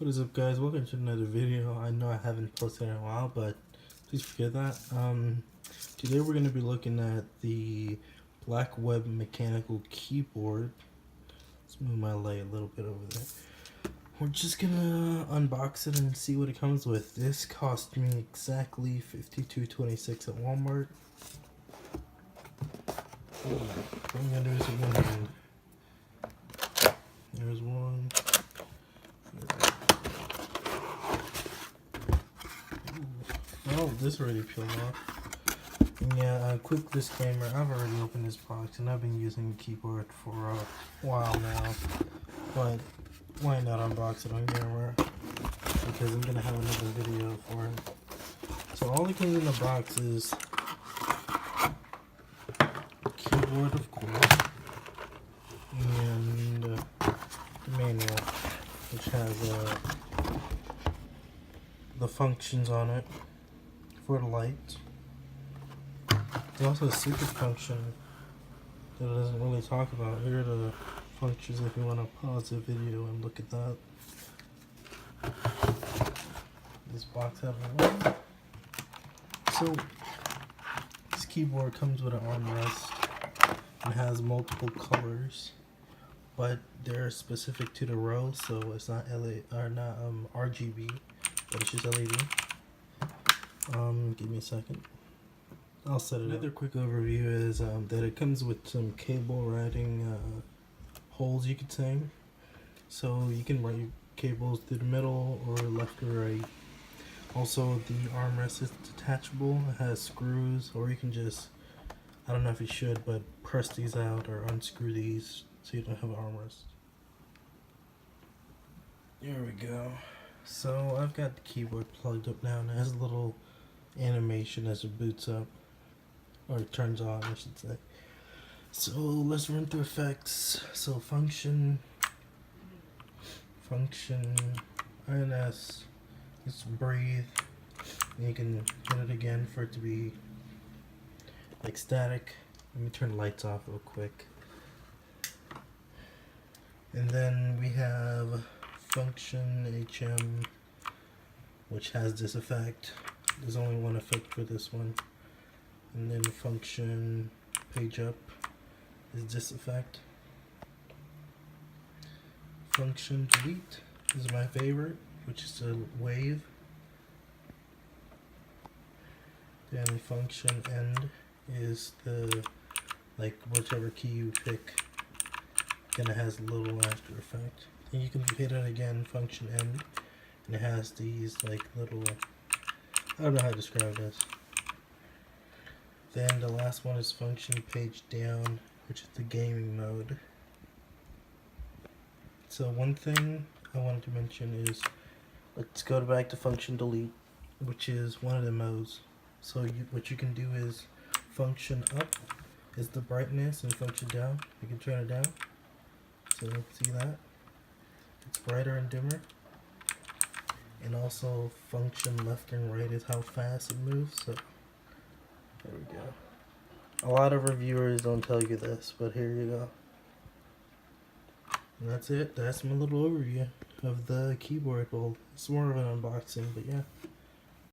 What is up, guys? Welcome to another video. I know I haven't posted in a while, but please forget that. Today we're going to be looking at the Blackweb mechanical keyboard. Let's move my light a little bit over there. We're just gonna unbox it and see what it comes with. This cost me exactly $52.26 at Walmart. What I'm gonna do is there's one. Oh, this already peeled off. Yeah, a quick disclaimer, I've already opened this box and I've been using the keyboard for a while now, but why not unbox it on camera? Because I'm gonna have another video for it. So all that comes in the box is keyboard, of course, and the manual, which has the functions on it for the light. There's also a secret function that it doesn't really talk about. Here are the functions if you want to pause the video and look at that. This box has one. So this keyboard comes with an armrest and has multiple colors, but they're specific to the row, so it's not RGB, but it's just LED. Give me a second. I'll set it up. Another quick overview is that it comes with some cable routing holes, you could say. So you can route your cables through the middle or left or right. Also, the armrest is detachable. It has screws, or you can just, I don't know if you should, but press these out or unscrew these so you don't have an armrest. There we go. So I've got the keyboard plugged up now, and it has a little animation as it boots up, or it turns on, I should say. So let's run through effects. So function, INS, it's breathe, and you can hit it again for it to be like static. Let me turn the lights off real quick. And then we have function HM, which has this effect. There's only one effect for this one. And then function page up is this effect. Function delete is my favorite, which is a wave. Then function end is the, like, whichever key you pick, then it has a little after effect. And you can hit it again, function end, and it has these like little, I don't know how to describe this. Then the last one is function page down, which is the gaming mode. So one thing I wanted to mention is, let's go back to function delete, which is one of the modes. So what you can do is function up is the brightness, and function down, you can turn it down. So see that? It's brighter and dimmer. And also function left and right is how fast it moves. So there we go. A lot of reviewers don't tell you this, but here you go. And that's it. That's my little overview of the keyboard build. It's more of an unboxing, but yeah.